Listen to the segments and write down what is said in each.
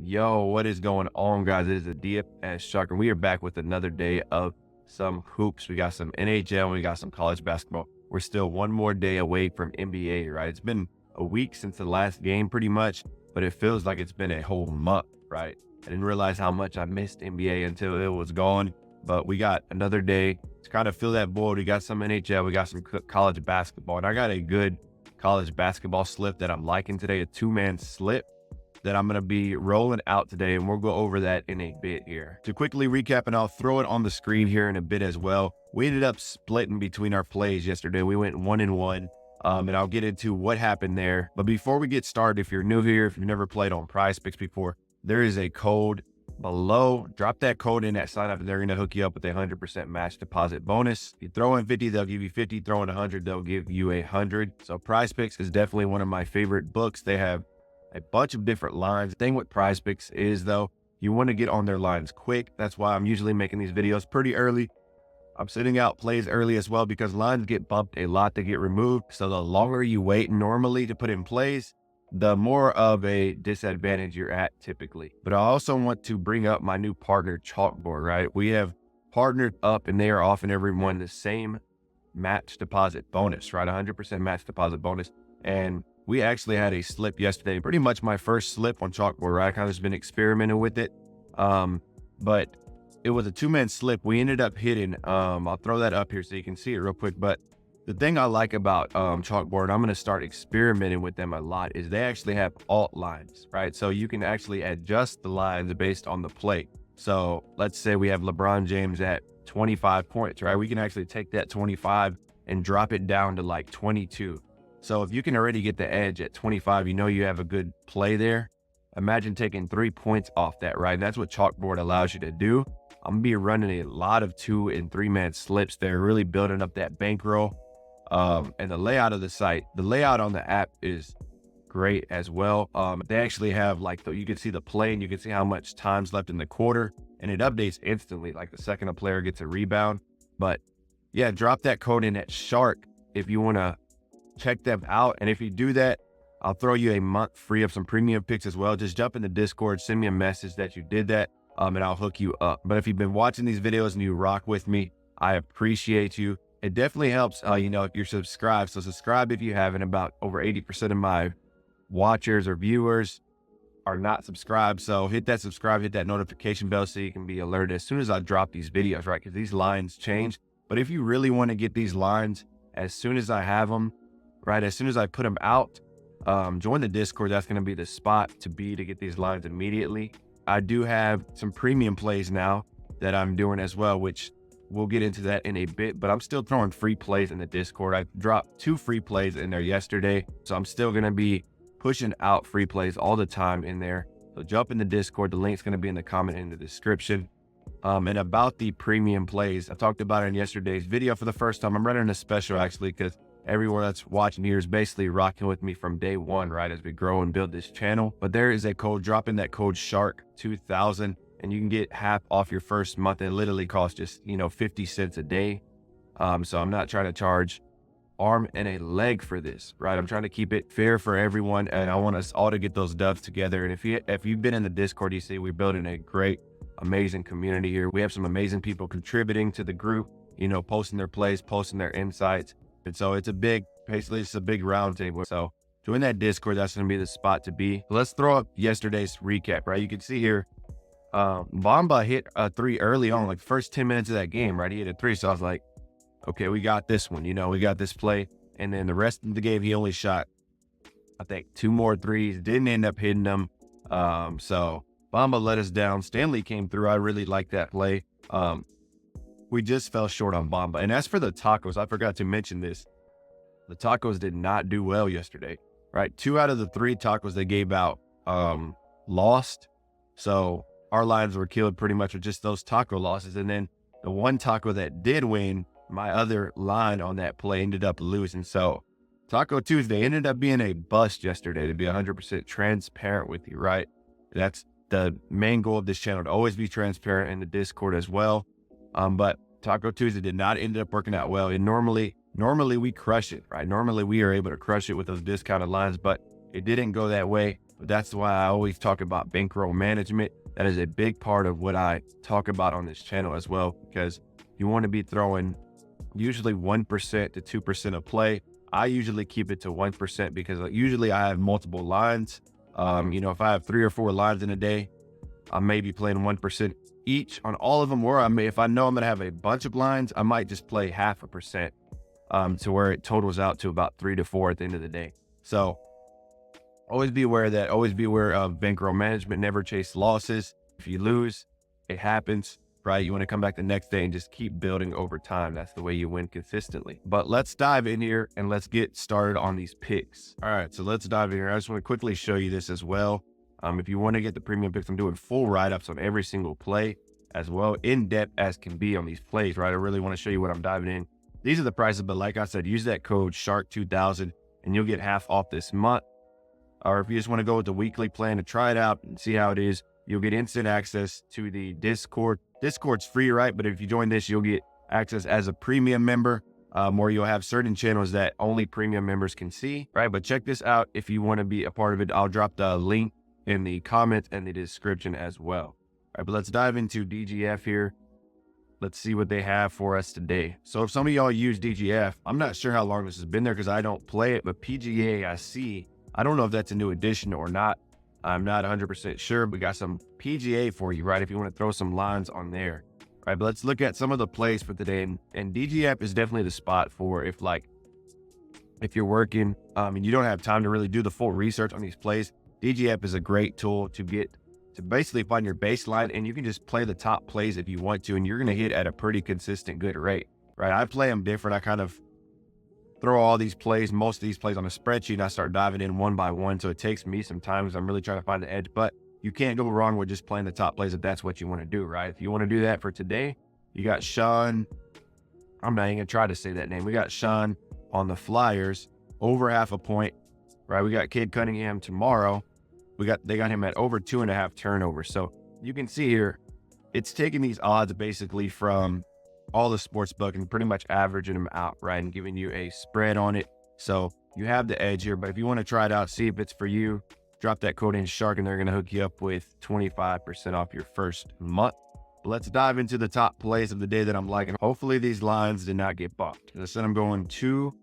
Yo, what is going on, guys? It is a DFS Shark, and we are back with another day of some hoops. We got some NHL, we got some college basketball. We're still one more day away from NBA, right? It's been a week since the last game pretty much, but it feels like it's been a whole month, right? I didn't realize how much I missed NBA until it was gone, but we got another day to kind of fill that void. We got some NHL, we got some college basketball, and I got a good college basketball slip that I'm liking today, a two-man slip that I'm going to be rolling out today, and we'll go over that in a bit here. To quickly recap, and I'll throw it on the screen here in a bit as well. We ended up splitting between our plays yesterday. We went 1-1, and I'll get into what happened there. But before we get started, if you're new here, if you've never played on PrizePicks before, there is a code below. Drop that code in at sign up, and they're going to hook you up with a 100% match deposit bonus. If you throw in 50, they'll give you 50. Throw in 100, they'll give you 100. So PrizePicks is definitely one of my favorite books. They have a bunch of different lines. The thing with PrizePicks is, though, you want to get on their lines quick. That's why I'm usually making these videos pretty early. I'm sending out plays early as well because lines get bumped a lot to get removed. So the longer you wait normally to put in plays, the more of a disadvantage you're at typically. But I also want to bring up my new partner, Chalkboard, right? We have partnered up, and they are offering everyone the same match deposit bonus, right? 100% match deposit bonus. And we actually had a slip yesterday, pretty much my first slip on Chalkboard, right? I kind of just been experimenting with it. But it was a two-man slip. We ended up hitting, I'll throw that up here so you can see it real quick. But the thing I like about Chalkboard, I'm going to start experimenting with them a lot, is they actually have alt lines, right? So you can actually adjust the lines based on the play. So let's say we have LeBron James at 25 points, right? We can actually take that 25 and drop it down to like 22. So if you can already get the edge at 25, you know you have a good play there. Imagine taking 3 points off that, right? And that's what Chalkboard allows you to do. I'm gonna be running a lot of 2- and 3-man slips. They're really building up that bankroll. And the layout of the site, the layout on the app is great as well. They actually have you can see the play, and you can see how much time's left in the quarter, and it updates instantly, like the second a player gets a rebound. But yeah, drop that code in at Shark if you want to check them out. And if you do that, I'll throw you a month free of some premium picks as well. Just jump in the Discord, send me a message that you did that, and I'll hook you up. But if you've been watching these videos and you rock with me, I appreciate you. It definitely helps, if you're subscribed. So subscribe if you haven't. About over 80% of my watchers or viewers are not subscribed. So hit that subscribe, hit that notification bell so you can be alerted as soon as I drop these videos, right? Because these lines change. But if you really want to get these lines as soon as I have them, right, as soon as I put them out, join the Discord. That's going to be the spot to get these lines immediately. I do have some premium plays now that I'm doing as well, which we'll get into that in a bit, but I'm still throwing free plays in the Discord. I dropped 2 free plays in there yesterday, so I'm still going to be pushing out free plays all the time in there. So jump in the Discord. The link's going to be in the comment in the description. And about the premium plays, I talked about it in yesterday's video for the first time. I'm running a special actually, because everyone that's watching here is basically rocking with me from day one, right, as we grow and build this channel. But there is a code. Drop in that code SHARK2000, and you can get half off your first month. It literally costs just 50 cents a day. So I'm not trying to charge arm and a leg for this, right? I'm trying to keep it fair for everyone, and I want us all to get those dubs together. And if you've been in the Discord, you see we're building a great, amazing community here. We have some amazing people contributing to the group, posting their plays, posting their insights. And so it's a big round table. So join that Discord. That's going to be the spot to be. Let's throw up yesterday's recap, right? You can see here, Bamba hit a 3 early on, like first 10 minutes of that game, right? He hit a 3. So I was like, okay, we got this one, we got this play. And then the rest of the game, he only shot, I think, 2 more threes, didn't end up hitting them. So Bamba let us down. Stanley came through. I really like that play. We just fell short on Bamba. And as for the tacos, I forgot to mention this. The tacos did not do well yesterday, right? 2 out of the 3 tacos they gave out lost. So our lines were killed pretty much with just those taco losses. And then the one taco that did win, my other line on that play ended up losing. So Taco Tuesday ended up being a bust yesterday, to be 100% transparent with you, right? That's the main goal of this channel, to always be transparent in the Discord as well. But Taco Tuesday did not end up working out well. And normally we crush it, right? Normally we are able to crush it with those discounted lines, but it didn't go that way. But that's why I always talk about bankroll management. That is a big part of what I talk about on this channel as well, because you want to be throwing usually 1% to 2% of play. I usually keep it to 1% because usually I have multiple lines. If I have 3 or 4 lines in a day, I may be playing 1% each on all of them, or if I know I'm going to have a bunch of lines, I might just play 0.5%, to where it totals out to about 3 to 4 at the end of the day. So always be aware of that. Always be aware of bankroll management. Never chase losses. If you lose, it happens, right? You want to come back the next day and just keep building over time. That's the way you win consistently. But let's dive in here and let's get started on these picks. All right, so let's dive in here. I just want to quickly show you this as well. If you want to get the premium picks, I'm doing full write-ups on every single play as well, in depth as can be on these plays, right? I really want to show you what I'm diving in. These are the prices, but like I said, use that code SHARK2000 and you'll get half off this month. Or if you just want to go with the weekly plan to try it out and see how it is, you'll get instant access to the Discord. Discord's free, right? But if you join this, you'll get access as a premium member, where you'll have certain channels that only premium members can see, right? But check this out if you want to be a part of it. I'll drop the link in the comments and the description as well. All right, but let's dive into DGF here. Let's see what they have for us today. So if some of y'all use DGF, I'm not sure how long this has been there because I don't play it, but PGA I see. I don't know if that's a new addition or not. I'm not 100% sure, but got some PGA for you, right? If you want to throw some lines on there. All right, but let's look at some of the plays for today. And DGF is definitely the spot for if you're working and you don't have time to really do the full research on these plays. DGF is a great tool to basically find your baseline, and you can just play the top plays if you want to, and you're going to hit at a pretty consistent good rate, right? I play them different. I kind of throw all these plays, most of these plays on a spreadsheet, and I start diving in one by one. So it takes me some time because I'm really trying to find the edge, but you can't go wrong with just playing the top plays if that's what you want to do, right? If you want to do that for today, you got Sean. I'm not even going to try to say that name. We got Sean on the Flyers, over 0.5 point, right? We got Cade Cunningham tomorrow. They got him at over 2.5 turnovers. So you can see here, it's taking these odds basically from all the sports book and pretty much averaging them out, right? And giving you a spread on it. So you have the edge here, but if you want to try it out, see if it's for you, drop that code in SHARK and they're going to hook you up with 25% off your first month. But let's dive into the top plays of the day that I'm liking. Hopefully these lines did not get bumped. As I said, I'm going 2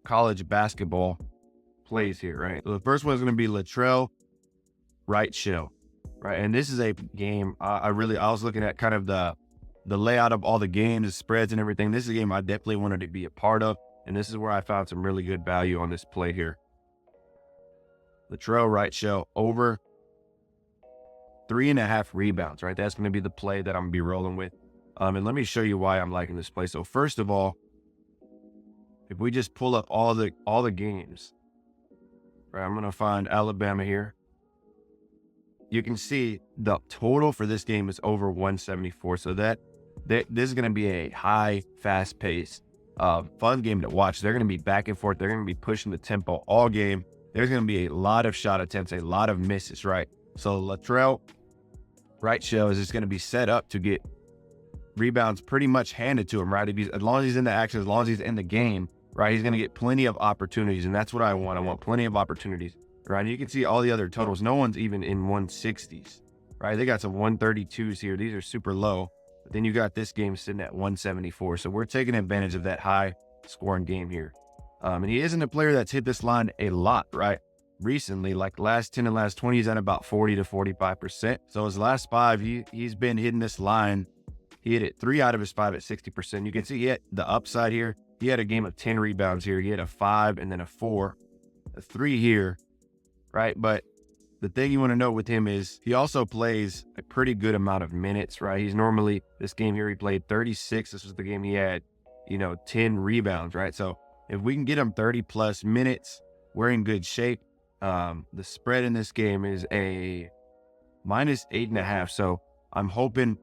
college basketball plays here, right? So the first one is going to be Latrell right shell, right? And this is a game I was looking at kind of the layout of all the games, the spreads and everything. This is a game I definitely wanted to be a part of, and this is where I found some really good value on this play here. Latrell right shell over 3.5 rebounds, right? That's going to be the play that I'm going to be rolling with. And let me show you why I'm liking this play. So first of all, if we just pull up all the games, right? I'm going to find Alabama here. You can see the total for this game is over 174. So this is going to be a high, fast-paced, fun game to watch. They're going to be back and forth. They're going to be pushing the tempo all game. There's going to be a lot of shot attempts, a lot of misses, right? So Latrell right shell is just going to be set up to get rebounds pretty much handed to him, right? As long as he's in the action, as long as he's in the game, right, he's going to get plenty of opportunities, and that's what I want. I want plenty of opportunities, right? And you can see all the other totals. No one's even in 160s, right? They got some 132s here. These are super low. But then you got this game sitting at 174. So we're taking advantage of that high scoring game here. And he isn't a player that's hit this line a lot, right? Recently, like last 10 and last 20, he's at about 40 to 45%. So his last 5, he's been hitting this line. He hit it 3 out of his 5 at 60%. You can see he had the upside here. He had a game of 10 rebounds here. He had a 5 and then a 4, a 3 here, right? But the thing you want to know with him is he also plays a pretty good amount of minutes, right? He's normally, this game here, he played 36. This was the game he had, 10 rebounds, right? So if we can get him 30 plus minutes, we're in good shape. The spread in this game is a -8.5. So I'm hoping,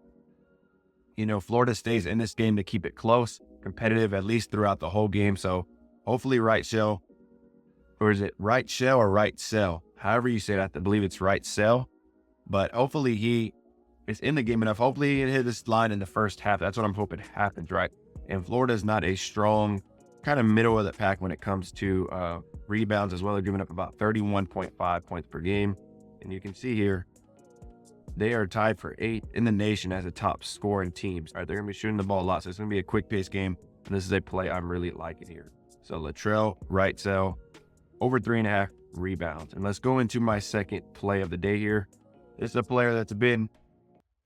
Florida stays in this game to keep it close, competitive, at least throughout the whole game. So hopefully right shell, or is it right shell or right cell? However you say that, I believe it's right cell. But hopefully he is in the game enough. Hopefully he hit this line in the first half. That's what I'm hoping happens, right? And Florida is not a strong kind of middle of the pack when it comes to rebounds as well. They're giving up about 31.5 points per game. And you can see here, they are tied for 8th in the nation as a top scoring team. All right, they're going to be shooting the ball a lot, so it's going to be a quick-paced game. And this is a play I'm really liking here. So Latrell, right cell, over 3.5 rebounds. And let's go into my second play of the day here. This is a player that's been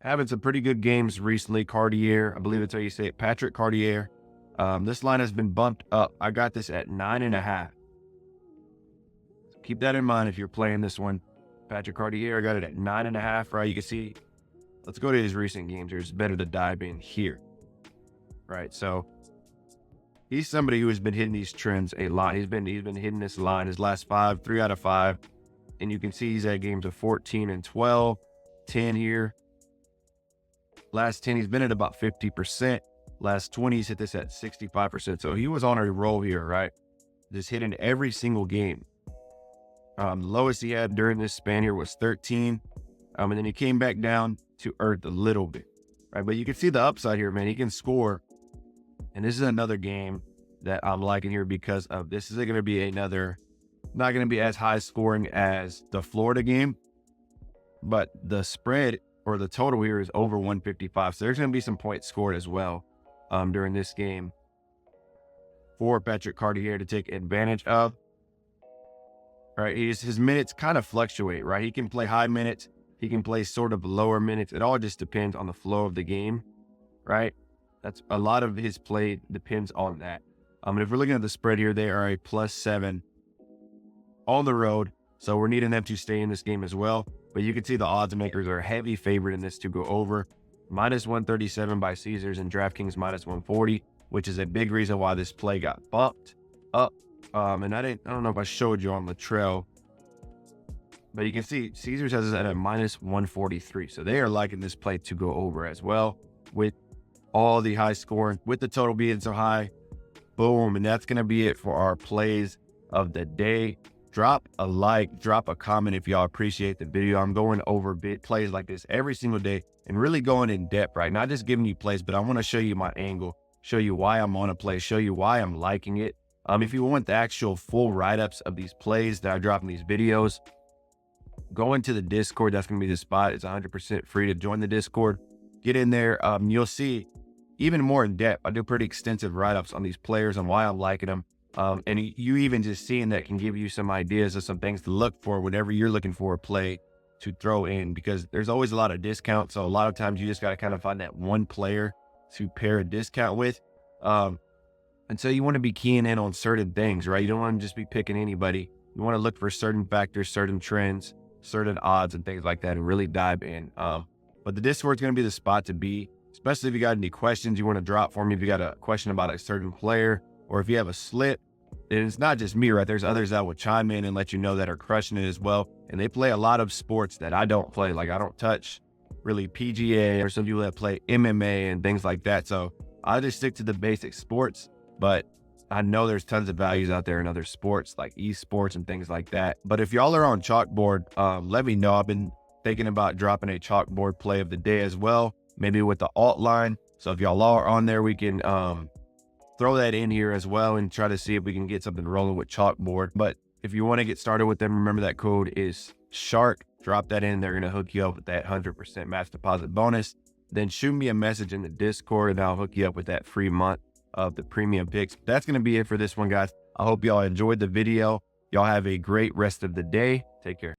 having some pretty good games recently. Cartier, I believe that's how you say it. Patrick Cartier. This line has been bumped up. I got this at 9.5. So keep that in mind if you're playing this one. Patrick Cartier, I got it at 9.5, right? You can see, let's go to his recent games here. It's better to dive in here, right? So he's somebody who has been hitting these trends a lot. He's been hitting this line his last 5, 3 out of 5. And you can see he's at games of 14 and 12, 10 here. Last 10, he's been at about 50%. Last 20, he's hit this at 65%. So he was on a roll here, right? Just hitting every single game. The lowest he had during this span here was 13. And then he came back down to earth a little bit, right? But you can see the upside here, man. He can score. And this is another game that I'm liking here because of this is going to be another, not going to be as high scoring as the Florida game, but the spread or the total here is over 155. So there's going to be some points scored as well during this game for Patrick Cartier to take advantage of. Right, his minutes kind of fluctuate, right? He can play high minutes, he can play sort of lower minutes. It all just depends on the flow of the game, right? That's a lot of his play depends on that. And if we're looking at the spread here, they are a +7 on the road, so we're needing them to stay in this game as well. But you can see the odds makers are a heavy favorite in this to go over. -137 by Caesars and DraftKings -140, which is a big reason why this play got bumped up. And I don't know if I showed you on Latrell, but you can see Caesars has it at -143. So they are liking this play to go over as well with all the high scoring, with the total being so high. Boom. And that's going to be it for our plays of the day. Drop a like, drop a comment if y'all appreciate the video. I'm going over plays like this every single day and really going in depth, right? Not just giving you plays, but I want to show you my angle, show you why I'm on a play, show you why I'm liking it. If you want the actual full write-ups of these plays that I drop in these videos, go into the Discord. That's going to be the spot. It's 100% free to join the Discord. Get in there. You'll see even more in depth. I do pretty extensive write-ups on these players and why I'm liking them. And you even just seeing that can give you some ideas of some things to look for whenever you're looking for a play to throw in, because there's always a lot of discounts. So a lot of times you just got to kind of find that one player to pair a discount with. And so you want to be keying in on certain things, right? You don't want to just be picking anybody. You want to look for certain factors, certain trends, certain odds and things like that and really dive in. But the Discord is going to be the spot to be, especially if you got any questions you want to drop for me. If you got a question about a certain player or if you have a slip, and it's not just me, right? There's others that will chime in and let you know that are crushing it as well. And they play a lot of sports that I don't play. Like I don't touch really PGA or some people that play MMA and things like that. So I just stick to the basic sports. But I know there's tons of values out there in other sports like esports and things like that. But if y'all are on Chalkboard, let me know. I've been thinking about dropping a Chalkboard play of the day as well, maybe with the alt line. So if y'all are on there, we can throw that in here as well and try to see if we can get something rolling with Chalkboard. But if you want to get started with them, remember that code is SHARK. Drop that in. They're going to hook you up with that 100% match deposit bonus. Then shoot me a message in the Discord and I'll hook you up with that free month of the premium picks. That's going to be it for this one, guys. I hope y'all enjoyed the video. Y'all have a great rest of the day. Take care.